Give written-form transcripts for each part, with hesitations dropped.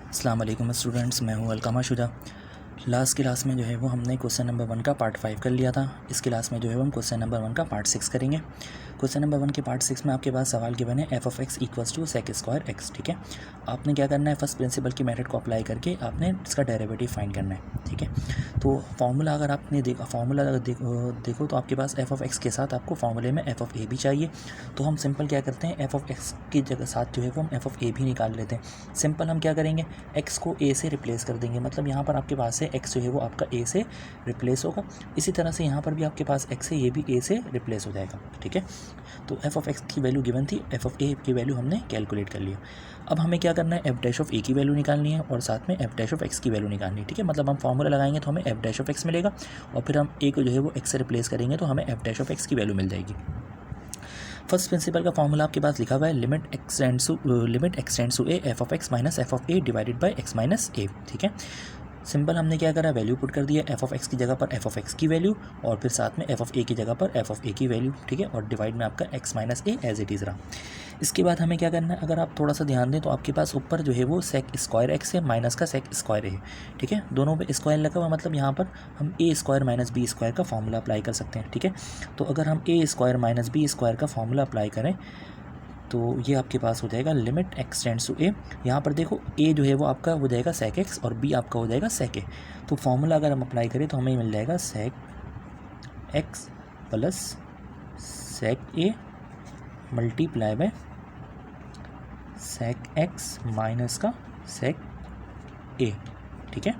अस्सलाम वालेकुम स्टूडेंट्स, मैं हूं अलकामा शुजा। लास्ट क्लास में जो है वो हमने क्वेश्चन नंबर 1 का पार्ट 5 कर लिया था। इस क्लास में जो है वो हम क्वेश्चन नंबर 1 का पार्ट 6 करेंगे। क्वेश्चन नंबर 1 के पार्ट 6 में आपके पास सवाल गिवन है F of x equals to sec square X. ठीक है, आपने क्या करना है, फर्स्ट प्रिंसिपल की मेथड को अप्लाई करके आपने इसका डेरिवेटिव फाइंड करना है। ठीक है, तो फार्मूला अगर आपने देखो तो आपके पास एफ ऑफ एक्स के साथ आपको फार्मूले में एफ ऑफ ए भी चाहिए। तो हम सिंपल क्या करते हैं, एफ ऑफ एक्स की जगह साथ जो है वो हम एफ ऑफ ए भी निकाल लेते हैं। सिंपल हम क्या करेंगे, एक्स को ए से रिप्लेस कर देंगे। मतलब यहाँ पर आपके पास है एक्स जो है वो आपका ए से रिप्लेस होगा। इसी तरह से यहाँ पर भी आपके पास एक्स है, ये भी ए से रिप्लेस हो जाएगा। ठीक है, तो एफ ऑफ एक्स की वैल्यू गिवन थी, एफ ऑफ ए की वैल्यू हमने कैलकुलेट कर लिया। अब हमें क्या करना है, एफ डैश ऑफ ए की वैल्यू निकालनी है और साथ में एफ डैश ऑफ एक्स की वैल्यू निकालनी है। ठीक है, मतलब हम फॉर्मूला लगाएंगे तो हमें एफ डैश ऑफ एक्स मिलेगा और फिर हम ए को जो है वो एक्स से रिप्लेस करेंगे तो हमें एफ डैश ऑफ एक्स की वैल्यू मिल जाएगी। फर्स्ट प्रिंसिपल का फॉर्मूला आपके पास लिखा हुआ है, limit extends to a f of x minus f of a divided by x minus a. ठीक है, सिंपल हमने क्या करा, वैल्यू पुट कर दिया, एफ ऑफ एक्स की जगह पर एफ ऑफ एक्स की वैल्यू और फिर साथ में एफ ऑफ ए की जगह पर एफ ऑफ ए की वैल्यू। ठीक है, और डिवाइड में आपका x minus a as it is रहा। इसके बाद हमें क्या करना है, अगर आप थोड़ा सा ध्यान दें तो आपके पास ऊपर जो है वो सेक स्क्वायर एक्स है माइनस का सेक स्क्वायर है। ठीक है, दोनों पे स्क्वायर लगा हुआ, मतलब यहाँ पर हम ए स्क्वायर माइनस बी स्क्वायर का फॉर्मूला अप्लाई कर सकते हैं। ठीक है, तो अगर हम ए स्क्वायर माइनस बी स्क्वायर का फॉर्मूला अप्लाई करें तो ये आपके पास हो जाएगा लिमिट एक्सटेंड्स टू ए। यहाँ पर देखो ए जो है वो आपका हो जाएगा सेक एक्स और बी आपका हो जाएगा सेक ए। तो फॉर्मूला अगर हम अप्लाई करें तो हमें मिल जाएगा sec x plus sec a multiply by sec x minus का सेक ए। ठीक है,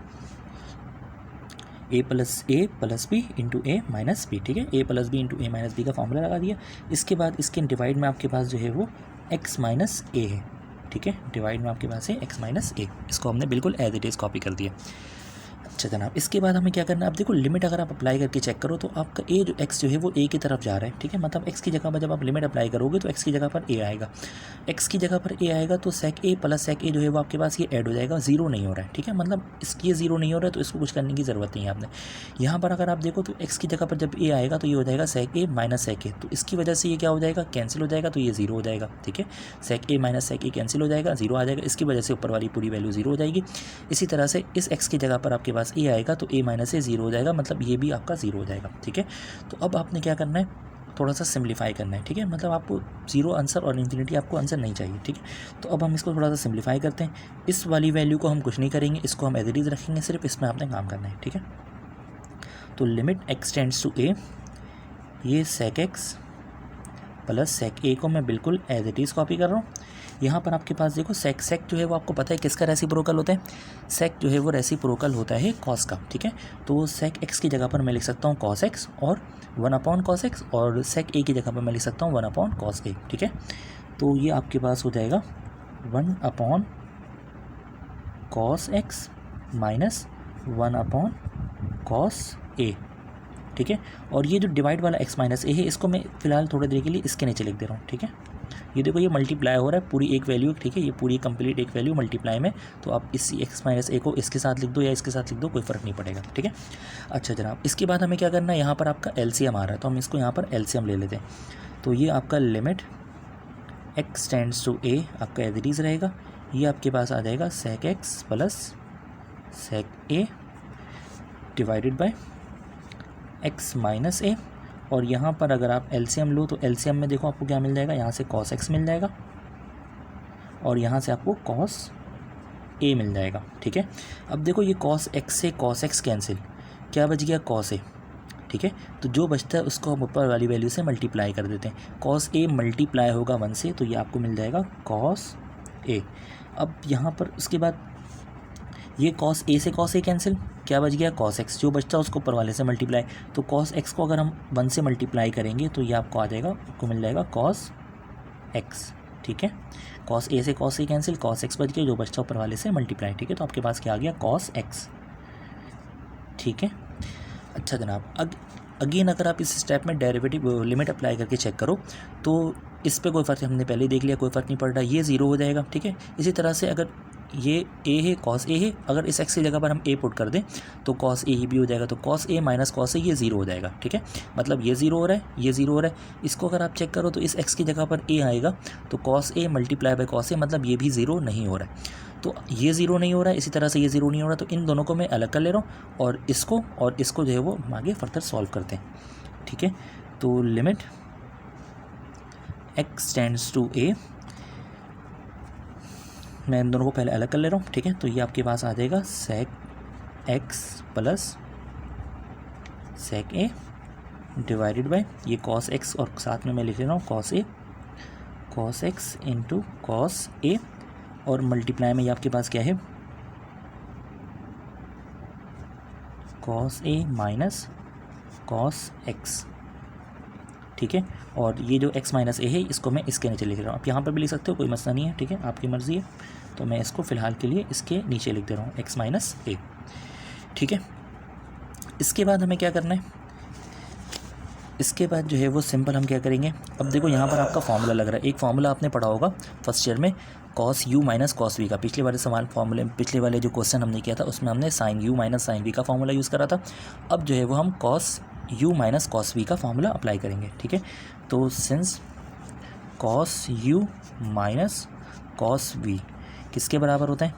a plus b into a minus b. ठीक है, a plus b into a minus b का फॉर्मूला लगा दिया। इसके बाद इसके डिवाइड में आपके पास जो है वो एक्स माइनस ए है। ठीक है, डिवाइड में आपके पास है एक्स माइनस ए, इसको हमने बिल्कुल एज इट इज़ कॉपी कर दिया। अच्छा जनाब, इसके बाद हमें क्या करना है, अब देखो लिमिट अगर आप अप्लाई करके चेक करो तो आपका ए जो एक्स जो है वो ए की तरफ जा रहा है। ठीक है, मतलब एक्स की जगह पर जब आप लिमिट अप्लाई करोगे तो एक्स की जगह पर ए आएगा। एक्स की जगह पर ए आएगा तो सेक ए प्लस सेक ए जो है वो आपके पास ये ऐड हो जाएगा, जीरो नहीं हो रहा है। ठीक है, मतलब ये जीरो नहीं हो रहा है तो इसको कुछ करने की ज़रूरत नहीं है आपने। यहाँ पर अगर आप देखो तो एक्स की जगह पर जब ए आएगा तो ये हो जाएगा सेक ए माइनस सेक ए, तो इसकी वजह से ये क्या हो जाएगा, कैंसिल हो जाएगा, तो ये जीरो हो जाएगा। ठीक है, सेक ए माइनस सेक ए कैंसिल हो जाएगा, जीरो आ जाएगा, इसकी वजह से ऊपर वाली पूरी वैल्यू जीरो हो जाएगी। इसी तरह से इस एक्स की जगह पर आपके पास ए आएगा तो ए माइनस से जीरो हो जाएगा, मतलब ये भी आपका जीरो हो जाएगा। ठीक है, तो अब आपने क्या करना है, थोड़ा सा सिम्प्लीफाई करना है। ठीक है, मतलब आपको जीरो आंसर और इन्फिनिटी आपको आंसर नहीं चाहिए। ठीक है, तो अब हम इसको थोड़ा सा सिम्प्लीफाई करते हैं। इस वाली वैल्यू को हम कुछ नहीं करेंगे, इसको हम एज इट इज़ रखेंगे, सिर्फ इसमें आपने काम करना है। ठीक है, तो लिमिट एक्सटेंड्स टू ए, ये सेक एक्स प्लस सेक ए को मैं बिल्कुल एज इट इज़ कॉपी कर रहा हूँ। यहाँ पर आपके पास देखो सेक जो है वो आपको पता है किसका रेसिप्रोकल होता है, सेक जो है वो रेसिप्रोकल होता है कॉस का। ठीक है, तो सेक एक्स की जगह पर मैं लिख सकता हूँ कॉस एक्स और 1 कॉस एक्स, और सेक ए की जगह पर मैं लिख सकता हूँ 1 कॉस ए। ठीक है, तो ये आपके पास हो जाएगा 1 cos x minus 1 cos A. ठीक है, और ये जो डिवाइड वाला एक्स माइनस ए है इसको मैं फिलहाल थोड़ी देर के लिए इसके नीचे लिख दे रहा हूँ। ठीक है, ये देखो ये मल्टीप्लाई हो रहा है पूरी एक वैल्यू। ठीक है, ये पूरी कंप्लीट एक वैल्यू मल्टीप्लाई में, तो आप इस एक्स माइनस ए को इसके साथ लिख दो या इसके साथ लिख दो, कोई फ़र्क नहीं पड़ेगा। ठीक है, अच्छा जनाब, इसके बाद हमें क्या करना है, यहाँ पर आपका एलसीएम आ रहा है तो हम इसको यहाँ पर एलसीएम ले लेते हैं। तो ये आपका लिमिट एक्स टेंड्स टू ए आपका एज इट इज़ रहेगा, ये आपके पास आ जाएगा sec x plus sec a divided by x minus a, और यहाँ पर अगर आप एलसीएम लो तो एलसीएम में देखो आपको क्या मिल जाएगा, यहाँ से कॉस एक्स मिल जाएगा और यहाँ से आपको कॉस ए मिल जाएगा। ठीक है, अब देखो ये कॉस एक्स से कॉस एक्स कैंसिल, क्या बच गया, कॉस ए। ठीक है, तो जो बचता है उसको हम ऊपर वाली वैल्यू से मल्टीप्लाई कर देते हैं। कॉस ए मल्टीप्लाई होगा 1 से तो ये आपको मिल जाएगा कॉस ए। अब यहाँ पर उसके बाद ये कॉस ए से कॉस ए कैंसिल, क्या बच गया, कॉस एक्स, जो बचता है उसको ऊपर वाले से मल्टीप्लाई। तो कॉस एक्स को अगर हम 1 से मल्टीप्लाई करेंगे तो ये आपको आ जाएगा, आपको मिल जाएगा कॉस एक्स। ठीक है, कॉस ए से cos A cancel, cos x बच गया, जो बचता ऊपर वाले से मल्टीप्लाई। ठीक है, तो आपके पास क्या आ गया, कॉस एक्स। ठीक है, अच्छा जनाब, अगेन अगर आप इस स्टेप में डेरिवेटिव लिमिट अप्लाई करके चेक करो तो इस पर कोई फ़र्क, हमने पहले देख लिया, कोई फ़र्क नहीं पड़ रहा, ये ज़ीरो हो जाएगा। ठीक है, इसी तरह से अगर ये ए है, कॉस ए है, अगर इस एक्स की जगह पर हम ए पुट कर दें तो कॉस ए ही भी हो जाएगा, तो cos A minus cos A ये ज़ीरो हो जाएगा। ठीक है, मतलब ये ज़ीरो हो रहा है, ये ज़ीरो हो रहा है। इसको अगर आप चेक करो तो इस एक्स की जगह पर ए आएगा, तो cos a multiply by cos a, मतलब ये भी ज़ीरो नहीं हो रहा है। तो ये ज़ीरो नहीं हो रहा है, इसी तरह से ये ज़ीरो नहीं हो रहा, तो इन दोनों को मैं अलग कर ले रहा हूँ और इसको जो है वो आगे फर्दर सॉल्व करते हैं। ठीक है, तो limit x tends to a, मैं इन दोनों को पहले अलग कर ले रहा हूँ। ठीक है, तो ये आपके पास आ जाएगा sec x plus sec a divided bye ये cos x, और साथ में मैं लिख ले रहा हूँ cos x into cos a, और मल्टीप्लाई में ये आपके पास क्या है cos a minus cos x। ठीक है, और ये जो x माइनस ए है इसको मैं इसके नीचे लिख रहा हूँ। आप यहाँ पर भी लिख सकते हो, कोई मसला नहीं है। ठीक है, आपकी मर्ज़ी है, तो मैं इसको फ़िलहाल के लिए इसके नीचे लिख दे रहा हूँ x माइनस ए। ठीक है, इसके बाद हमें क्या करना है, इसके बाद जो है वो सिंपल हम क्या करेंगे, अब देखो यहाँ पर आपका फॉर्मूला लग रहा है, एक फॉर्मूला आपने पढ़ा होगा फर्स्ट ईयर में cos u minus cos v का। पिछले वाले सवाल फॉर्मूले, पिछले वाले जो क्वेश्चन हमने किया था उसमें हमने sin u minus sin v का फॉर्मूला यूज़ करा था। अब जो है वो हम cos u minus cos v का फॉर्मूला अप्लाई करेंगे। ठीक है, तो since cos u minus cos v किसके बराबर होता है,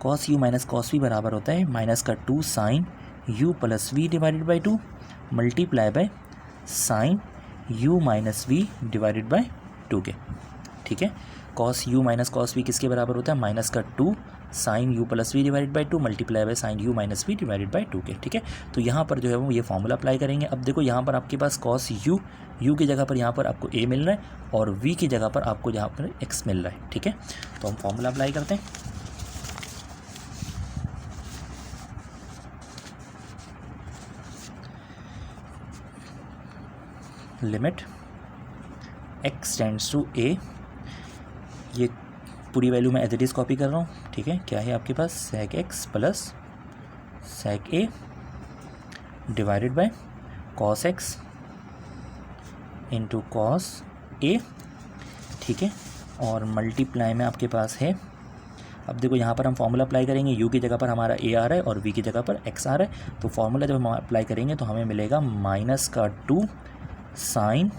cos u minus cos v बराबर होता है माइनस का 2 sin u plus v divided by 2 multiply by sin u minus v divided by 2 के। ठीक है, cos u minus cos v किसके बराबर होता है, माइनस का 2 sin u plus v divided by 2 multiply by sin u minus v divided by 2 के। ठीक है, तो यहाँ पर जो है वो ये फॉर्मूला अप्लाई करेंगे। अब देखो यहाँ पर आपके पास cos u की जगह पर यहाँ पर आपको a मिल रहा है और v की जगह पर आपको यहाँ पर x मिल रहा है। ठीक है, तो हम फॉर्मूला अप्लाई करते हैं। Limit x tends to a, ये पूरी वैल्यू मैं एज इट इज़ कॉपी कर रहा हूँ। ठीक है, क्या है आपके पास sec x plus sec a divided bye cos x into cos a। ठीक है, और मल्टीप्लाई में आपके पास है, अब देखो यहाँ पर हम फॉर्मूला अप्लाई करेंगे, u की जगह पर हमारा a आ रहा है और v की जगह पर x आ रहा है, तो फॉर्मूला जब हम अप्लाई करेंगे तो हमें मिलेगा माइनस का 2 साइन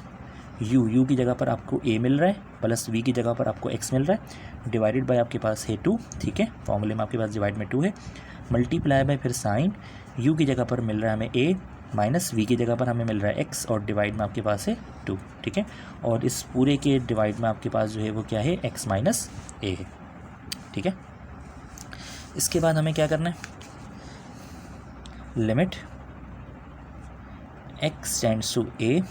u की जगह पर आपको a मिल रहा है प्लस v की जगह पर आपको x मिल रहा है डिवाइडेड बाय आपके पास है 2। ठीक है, फॉर्मूले में आपके पास डिवाइड में 2 है, मल्टीप्लाई बाय फिर साइन u की जगह पर मिल रहा है हमें a माइनस v की जगह पर हमें मिल रहा है x और डिवाइड में आपके पास है 2। ठीक है, और इस पूरे के डिवाइड में आपके पास जो है वो क्या है x माइनस a है। ठीक है, इसके बाद हमें क्या करना है, limit x tends to a,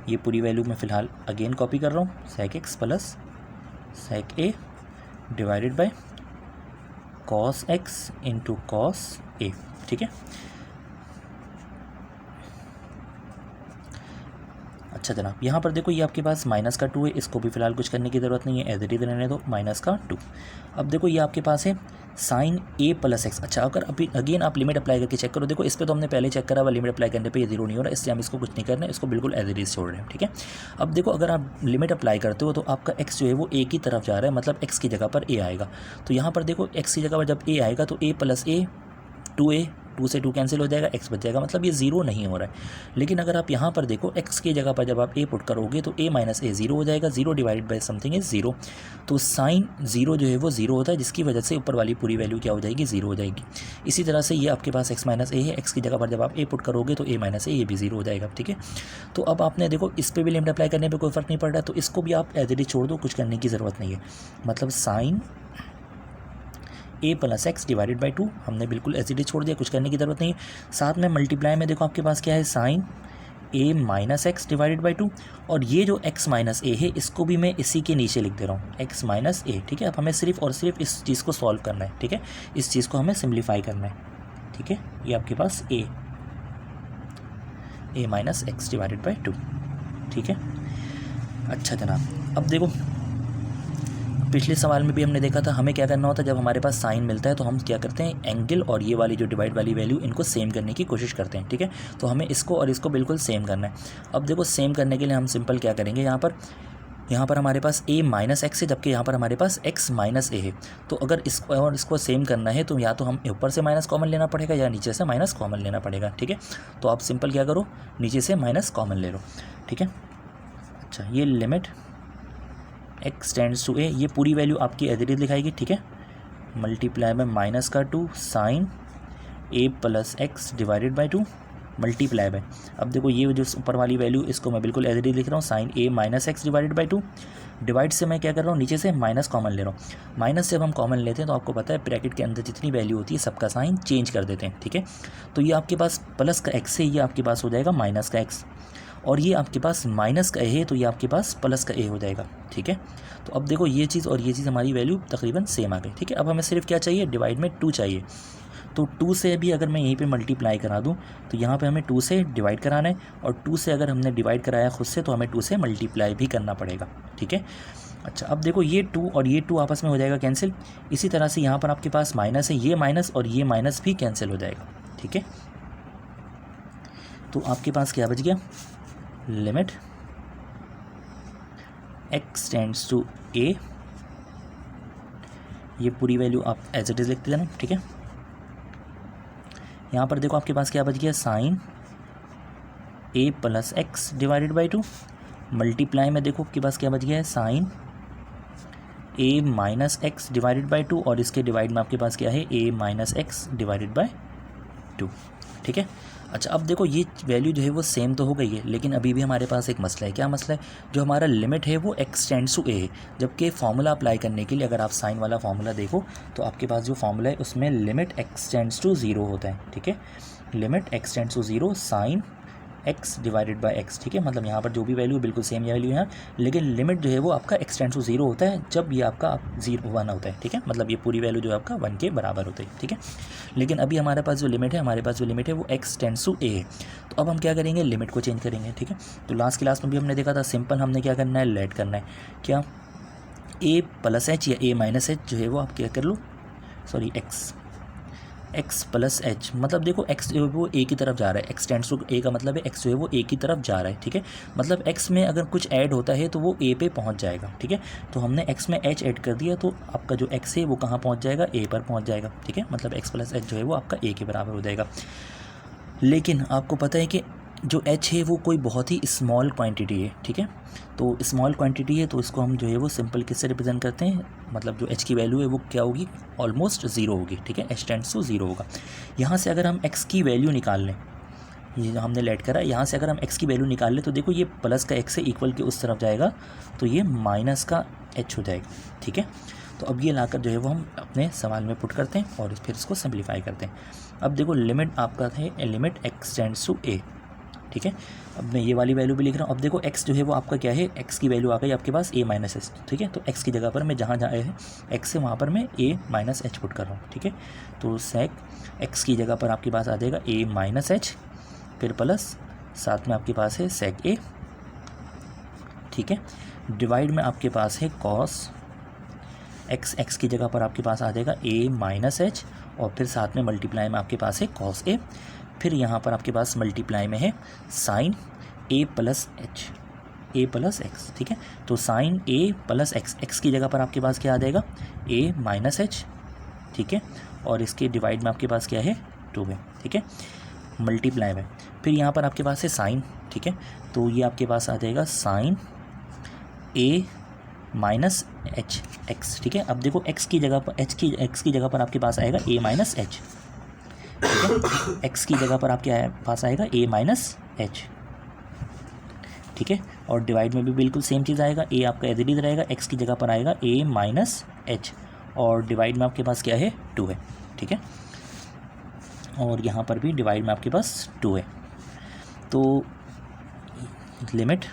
ये पूरी वैल्यू मैं फ़िलहाल अगेन कॉपी कर रहा हूँ, sec x plus sec a divided bye cos x into cos a। ठीक है, अच्छा जनाब, यहाँ पर देखो ये आपके पास माइनस का 2 है, इसको भी फिलहाल कुछ करने की ज़रूरत नहीं है, एज इट इज़ रहने दो माइनस का 2। अब देखो ये आपके पास है साइन a प्लस एक्स। अच्छा, अगर अभी अगेन आप लिमिट अप्लाई करके चेक करो, देखो इस पर तो हमने पहले चेक करा हुआ, लिमिट अप्लाई करने पे ये जीरो नहीं हो रहा, इसलिए हम इसको कुछ नहीं करना है, इसको बिल्कुल एज इट इज़ छोड़ रहे हैं। ठीक है, अब देखो अगर आप लिमिट अप्लाई करते हो तो आपका x जो है वो a की तरफ जा रहा है, मतलब x की जगह पर a आएगा। तो यहाँ पर देखो x की जगह पर जब a आएगा तो a प्लस a 2a, 2 से 2 कैंसिल हो जाएगा, x बच जाएगा, मतलब ये ज़ीरो नहीं हो रहा है। लेकिन अगर आप यहाँ पर देखो x की जगह पर जब आप a पुट करोगे तो a माइनस ए ज़ीरो हो जाएगा, zero divided by something is zero, तो साइन ज़ीरो जो है वो ज़ीरो होता है, जिसकी वजह से ऊपर वाली पूरी वैल्यू क्या हो जाएगी, ज़ीरो हो जाएगी। इसी तरह से ये आपके पास x माइनस ए है, x की जगह पर जब आप a पुट करोगे तो a माइनस ए ये भी ज़ीरो हो जाएगा। ठीक है, तो अब आपने देखो इस पर भी लिमिट अप्लाई करने पर कोई फ़र्क नहीं पड़ रहा, तो इसको भी आप एज इट इज़ छोड़ दो, कुछ करने की ज़रूरत नहीं है, मतलब sine a plus x divided by 2 हमने बिल्कुल एज इट इज़ छोड़ दिया, कुछ करने की ज़रूरत नहीं है। साथ में मल्टीप्लाई में देखो आपके पास क्या है, sine a minus x divided by 2, और ये जो x माइनस ए है इसको भी मैं इसी के नीचे लिख दे रहा हूँ, x माइनस ए। ठीक है, अब हमें सिर्फ और सिर्फ इस चीज़ को सॉल्व करना है। ठीक है, इस चीज़ को हमें सिम्प्लीफाई करना है। ठीक है, ये आपके पास a minus x divided by 2। ठीक है, अच्छा जनाब, अब देखो पिछले सवाल में भी हमने देखा था हमें क्या करना होता है, जब हमारे पास साइन मिलता है तो हम क्या करते हैं, एंगल और ये वाली जो डिवाइड वाली वैल्यू इनको सेम करने की कोशिश करते हैं। ठीक है, तो हमें इसको और इसको बिल्कुल सेम करना है। अब देखो सेम करने के लिए हम सिंपल क्या करेंगे, यहाँ पर यहाँ पर हमारे पास a माइनस एक्स है, जबकि यहाँ पर हमारे पास x माइनस ए है। तो अगर इसको और इसको सेम करना है तो या तो हम ऊपर से माइनस कॉमन लेना पड़ेगा या नीचे से माइनस कॉमन लेना पड़ेगा, ठीक है। तो आप सिंपल क्या करो, नीचे से माइनस कॉमन ले लो, ठीक है। अच्छा, ये limit x tends to a, ये पूरी वैल्यू आपकी एज इट इज लिखाएगी, ठीक है। मल्टीप्लाई में माइनस का 2 sine a plus x divided by 2 multiply by, अब देखो ये जो ऊपर वाली वैल्यू इसको मैं बिल्कुल एज इट इज लिख रहा हूँ, sine a minus x divided by 2, divide से मैं क्या कर रहा हूँ, नीचे से माइनस कॉमन ले रहा हूँ। माइनस से जब हम कॉमन लेते हैं तो आपको पता है ब्रैकेट के अंदर जितनी वैल्यू होती है सबका साइन चेंज कर देते हैं, ठीक है। तो ये आपके पास प्लस का एक्स है, ये आपके पास हो जाएगा माइनस का एक्स, और ये आपके पास माइनस का ए है तो ये आपके पास प्लस का ए हो जाएगा, ठीक है। तो अब देखो ये चीज़ और ये चीज़ हमारी वैल्यू तकरीबन सेम आ गई, ठीक है। अब हमें सिर्फ क्या चाहिए, डिवाइड में 2 चाहिए। तो 2 से भी अगर मैं यहीं पे मल्टीप्लाई करा दूं तो यहाँ पे हमें 2 से डिवाइड कराना है, और 2 से अगर हमने डिवाइड कराया खुद से तो हमें 2 से मल्टीप्लाई भी करना पड़ेगा, ठीक है। अच्छा, अब देखो ये 2 और ये 2 आपस में हो जाएगा कैंसिल। इसी तरह से यहाँ पर आपके पास माइनस है, ये माइनस और ये माइनस भी कैंसिल हो जाएगा, ठीक है। तो आपके पास क्या बच गया, limit x tends to a, ये पूरी वैल्यू आप एज इट इज लिखते जाना, ठीक है। यहाँ पर देखो आपके पास क्या बच गया, sine a plus x divided by 2 multiply में देखो आपके पास क्या बच गया है, sine a minus x divided by 2, और इसके डिवाइड में आपके पास क्या है, a minus x divided by 2, ठीक है। अच्छा, अब देखो ये वैल्यू जो है वो सेम तो हो गई है, लेकिन अभी भी हमारे पास एक मसला है। क्या मसला है, जो हमारा लिमिट है वो x टेंड्स टू a है, जबकि फार्मूला अप्लाई करने के लिए अगर आप साइन वाला फार्मूला देखो तो आपके पास जो फार्मूला है उसमें लिमिट x टेंड्स टू 0 होता है, ठीक है। Limit x tends to 0 sine x divided by x, ठीक है। मतलब यहाँ पर जो भी वैल्यू बिल्कुल सेम वैल्यू है, लेकिन लिमिट जो है वो आपका x टेंड्स टू 0 होता है जब ये आपका 1 होता है, ठीक है। मतलब ये पूरी वैल्यू जो है आपका 1 के बराबर होता है, ठीक है। लेकिन अभी हमारे पास जो लिमिट है, वो x टेंड्स टू a है। तो अब हम क्या करेंगे, लिमिट को चेंज करेंगे, ठीक है। तो लास्ट क्लास में भी हमने देखा था, सिंपल हमने क्या करना है, लेट करना है, क्या a प्लस एच या a माइनस एच जो है वो आप क्या कर लो, सॉरी x प्लस एच, मतलब देखो x जो है वो a की तरफ जा रहा है, x टेंड्स टू a का मतलब है x जो है वो a की तरफ जा रहा है, ठीक है। मतलब x में अगर कुछ ऐड होता है तो वो a पे पहुंच जाएगा, ठीक है। तो हमने x में h ऐड कर दिया तो आपका जो x है वो कहाँ पहुंच जाएगा, a पर पहुंच जाएगा, ठीक है। मतलब x प्लस एच जो है वो आपका a के बराबर हो जाएगा। लेकिन आपको पता है कि जो h है वो कोई बहुत ही स्मॉल क्वांटिटी है, ठीक है। तो स्मॉल क्वांटिटी है तो इसको हम जो है वो सिंपल किससे रिप्रेजेंट करते हैं, मतलब जो h की वैल्यू है वो क्या होगी, ऑलमोस्ट 0 होगी, ठीक है। h टेंड्स टू 0 होगा। यहाँ से अगर हम x की वैल्यू निकाल लें, ये जो हमने लेट करा, यहाँ से अगर हम x की वैल्यू निकाल लें तो देखो ये प्लस का x से इक्वल के उस तरफ जाएगा तो ये माइनस का h हो जाएगा, ठीक है। तो अब ये लाकर जो है वो हम अपने सवाल में पुट करते हैं और फिर इसको सिंप्लीफाई करते हैं। अब देखो लिमिट आपका है, limit x tends to a, ठीक है। अब मैं ये वाली वैल्यू भी लिख रहा हूँ। अब देखो x जो है वो आपका क्या है, x की वैल्यू आ गई आपके पास a माइनस एच, ठीक है। तो x की जगह पर मैं जहाँ जहाँ है x से वहाँ पर मैं a माइनस एच पुट कर रहा हूँ, ठीक है। तो सेक x की जगह पर आपके पास आ जाएगा a माइनस एच, फिर प्लस साथ में आपके पास है सेक a, ठीक है। डिवाइड में आपके पास है कॉस x की जगह पर आपके पास आ जाएगा a माइनस एच, और फिर साथ में मल्टीप्लाई में आपके पास है कॉस a, फिर यहाँ पर आपके पास मल्टीप्लाई में है साइन a प्लस एक्स, ठीक है। तो साइन a प्लस एक्स की जगह पर आपके पास क्या आ जाएगा, a माइनस एच, ठीक है। और इसके डिवाइड में आपके पास क्या है, 2 है, ठीक है। मल्टीप्लाई में फिर यहाँ पर आपके पास है साइन, ठीक है। तो ये आपके पास आ जाएगा sine a minus h x, ठीक है। अब देखो x की जगह पर x की जगह पर आपके पास आएगा a माइनस एच, ठीक है। x की जगह पर आपके पास आएगा a माइनस एच, ठीक है। और डिवाइड में भी बिल्कुल सेम चीज़ आएगा, a आपका एज इट इज रहेगा, x की जगह पर आएगा a माइनस एच, और डिवाइड में आपके पास क्या है, 2 है, ठीक है। और यहाँ पर भी डिवाइड में आपके पास 2 है। तो लिमिट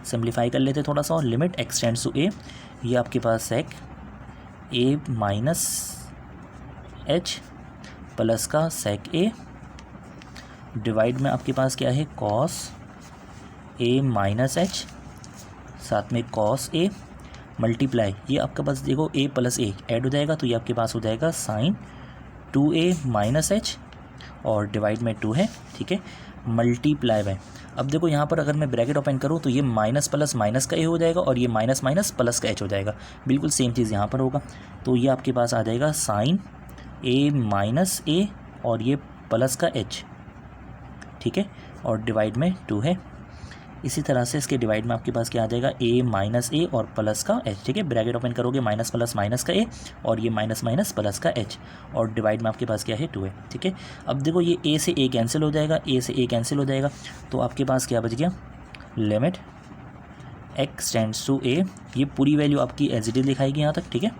सिंप्लीफाई कर लेते थोड़ा सा, और limit x tends to a, ये आपके पास है a माइनस एच प्लस का सेक a, डिवाइड में आपके पास क्या है, कॉस a माइनस एच, साथ में कॉस a, मल्टीप्लाई ये आपके पास देखो a प्लस a ऐड हो जाएगा तो ये आपके पास हो जाएगा साइन 2a माइनस एच, और डिवाइड में 2 है, ठीक है। मल्टीप्लाई बाय, अब देखो यहाँ पर अगर मैं ब्रैकेट ओपन करूँ तो ये माइनस प्लस माइनस का ए हो जाएगा और ये माइनस माइनस प्लस का एच हो जाएगा, बिल्कुल सेम चीज़ यहाँ पर होगा। तो ये आपके पास आ जाएगा साइन ए माइनस ए और ये प्लस का एच, ठीक है, और डिवाइड में 2 है। इसी तरह से इसके डिवाइड में आपके पास क्या आ जाएगा, ए माइनस ए और प्लस का एच, ठीक है। ब्रैकेट ओपन करोगे माइनस प्लस माइनस का ए और ये माइनस माइनस प्लस का एच, और डिवाइड में आपके पास क्या है 2 है, ठीक है। अब देखो ये ए से ए कैंसिल हो जाएगा, ए से ए कैंसिल हो जाएगा, तो आपके पास क्या बच गया, लिमिट एक्स टेंड्स टू ए, ये पूरी वैल्यू आपकी एज इट इज लिखाएगी यहाँ तक, ठीक है।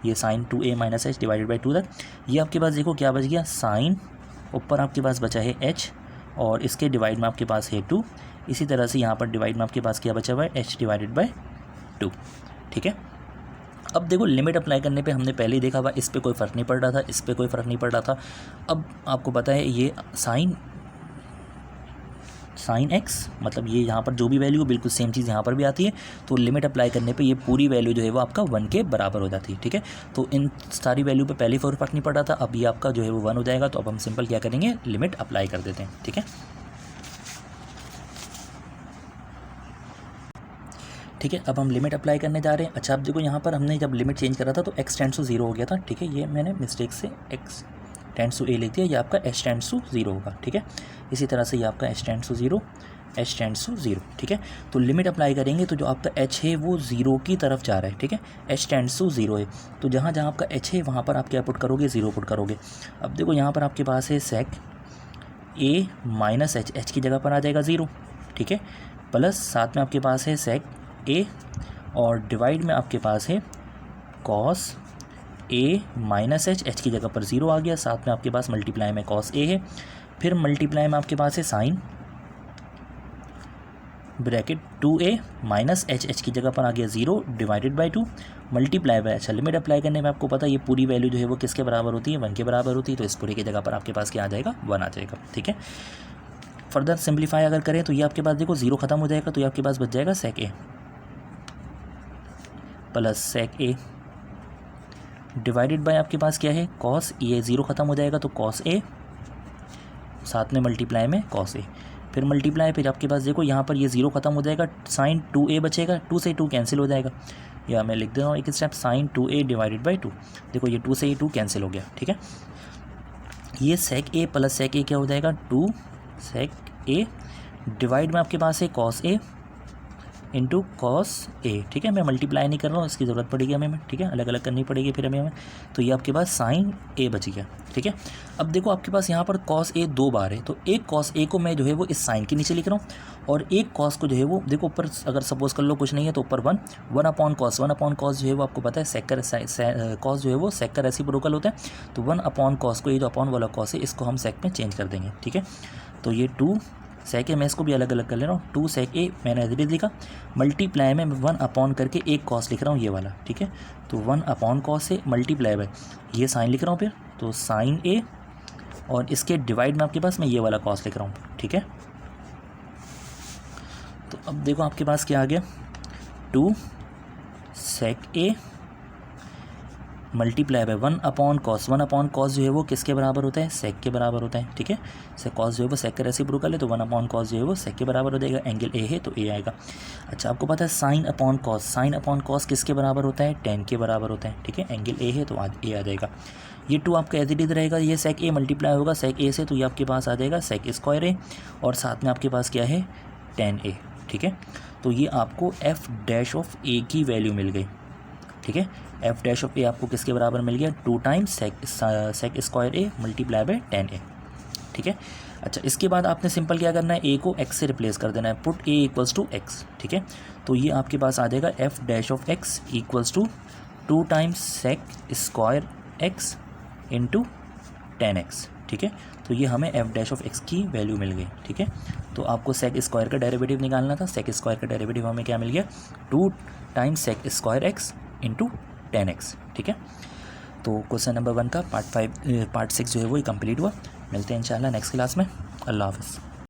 ये sine 2a minus h divided by 2 तक, ये आपके पास देखो क्या बच गया, साइन ऊपर आपके पास बचा है h और इसके डिवाइड में आपके पास है 2। इसी तरह से यहाँ पर डिवाइड में आपके पास क्या बचा हुआ है, h डिवाइडेड बाई 2, ठीक है। अब देखो लिमिट अप्लाई करने पे हमने पहले ही देखा हुआ, इस पर कोई फ़र्क नहीं पड़ रहा था, इस पर कोई फ़र्क नहीं पड़ रहा था। अब आपको पता है ये साइन एक्स, मतलब ये यहाँ पर जो भी वैल्यू बिल्कुल सेम चीज़ यहाँ पर भी आती है, तो लिमिट अप्लाई करने पे ये पूरी वैल्यू जो है वो आपका 1 के बराबर हो जाती है, ठीक है। तो इन सारी वैल्यू पे पहले फ़र्क नहीं पड़ रहा था, अब ये आपका जो है वो 1 हो जाएगा। तो अब हम सिंपल क्या करेंगे, लिमिट अप्लाई कर देते हैं, ठीक है। ठीक है, अब हम लिमिट अप्लाई करने जा रहे हैं। अच्छा, अब देखो यहाँ पर हमने जब लिमिट चेंज करा था तो x टेंड्स टू 0 हो गया था, ठीक है। ये मैंने मिस्टेक से x टेंड्स टू a लिख दिया, ये आपका h टेंड्स टू 0 होगा, ठीक है। इसी तरह से ये आपका h tends to 0, h tends to 0, ठीक है। तो लिमिट अप्लाई करेंगे तो जो आपका h है वो 0 की तरफ जा रहा है, ठीक है। h टेंड्स टू 0 है, तो जहाँ जहाँ आपका h है वहाँ पर आप क्या पुट करोगे, 0 पुट करोगे। अब देखो यहाँ पर आपके पास है सेक a माइनस एच, एच की जगह पर आ जाएगा 0, ठीक है, प्लस साथ में आपके पास है सेक a और डिवाइड में आपके पास है cos a minus h, h की जगह पर 0 आ गया, साथ में आपके पास मल्टीप्लाई में कॉस a है, फिर मल्टीप्लाई में आपके पास है sine bracket 2a minus h, h की जगह पर आ गया 0 डिवाइडेड बाई 2 मल्टीप्लाई बाय, अच्छा लिमिट अप्लाई करने में आपको पता है ये पूरी वैल्यू जो है वो किसके बराबर होती है, 1 के बराबर होती है। तो इस पूरी की जगह पर आपके पास क्या आ जाएगा, 1 आ जाएगा, ठीक है। फर्दर सिंप्लीफाई अगर करें तो ये आपके पास देखो 0 खत्म हो जाएगा, तो ये आपके पास बच जाएगा sec a plus sec a divided by आपके पास क्या है, कॉस, ये 0 खत्म हो जाएगा तो कॉस a, साथ में मल्टीप्लाई में कॉस a, फिर मल्टीप्लाई, फिर आपके पास देखो यहाँ पर ये 0 खत्म हो जाएगा, साइन 2a बचेगा, 2 से 2 कैंसिल हो जाएगा, या मैं लिख दे रहा हूँ एक step, sign 2a divided by 2, देखो ये 2 से ये 2 कैंसिल हो गया, ठीक है। ये सेक a प्लस सेक a क्या हो जाएगा, 2 सेक a डिवाइड में आपके पास है cos a into cos A, ठीक है। मैं मल्टीप्लाई नहीं कर रहा हूँ, इसकी ज़रूरत पड़ेगी हमें, ठीक है, अलग अलग करनी पड़ेगी फिर हमें। तो ये आपके पास साइन ए बच गया, ठीक है। अब देखो आपके पास यहाँ पर कॉस ए 2 बार है, तो एक कॉस ए को मैं जो है वो इस साइन के नीचे लिख रहा हूँ और एक कॉस को जो है वो देखो ऊपर, अगर सपोज कर लो कुछ नहीं है तो ऊपर 1 अपॉन कॉस, 1 अपॉन कॉस जो है वो आपको पता है सेक कॉस जो है वो सेक का रेसिप्रोकल होता है, तो 1 अपॉन कॉस को, ये जो अपॉन वाला कॉस है इसको हम सेक में चेंज कर देंगे, ठीक है। तो ये 2 सेक ए, मैं इसको भी अलग अलग कर ले रहा हूँ, 2 सेक ए मैंने एज इट इज लिखा, मल्टीप्लाई में 1 अपॉन करके एक कॉस लिख रहा हूँ ये वाला, ठीक है। तो 1 अपॉन कॉस से मल्टीप्लाई बाय ये साइन लिख रहा हूँ, फिर तो साइन ए और इसके डिवाइड में आपके पास मैं ये वाला कॉस लिख रहा हूँ, ठीक है। तो अब देखो आपके पास क्या आ गया, 2 sec a multiply by 1 upon cos, 1 upon cos जो है वो किसके बराबर होता है, सेक के बराबर होता है, ठीक है। से कॉस जो है वो सेक का रेसिप्रोकल है, तो 1 अपॉन कॉस जो है वो सेक के बराबर हो जाएगा, एंगल ए है तो ए आएगा। अच्छा, आपको पता है sine upon cos, sine upon cos किसके बराबर होता है, tan के बराबर होता है, ठीक है। एंगल ए है तो आज ए आ जाएगा। ये 2 आपका एज इट इज रहेगा, ये सेक ए मल्टीप्लाई होगा सेक ए से, तो ये आपके पास आ जाएगा सेक स्क्वायर ए और साथ में आपके पास क्या है tan ए, ठीक है। तो ये आपको एफ डैश ऑफ ए की वैल्यू मिल गई, ठीक है। एफ डैश ऑफ ए आपको किसके बराबर मिल गया, 2 times sec square a multiply by tan a, ठीक है। अच्छा, इसके बाद आपने सिंपल क्या करना है, ए को एक्स से रिप्लेस कर देना है, put a equals to x, ठीक है। तो ये आपके पास आ जाएगा f dash of x equals to 2 times sec square x into tan x, ठीक है। तो ये हमें एफ डैश ऑफ एक्स की वैल्यू मिल गई, ठीक है। तो आपको सेक स्क्वायर का डेरिवेटिव निकालना था, सेक स्क्वायर का डेरिवेटिव हमें क्या मिल गया, 2 times sec square x into tan x, ठीक है। तो क्वेश्चन नंबर 1 का पार्ट 6 जो है वो कंप्लीट हुआ। मिलते हैं इंशाल्लाह नेक्स्ट क्लास में। अल्लाह हाफ़िज़।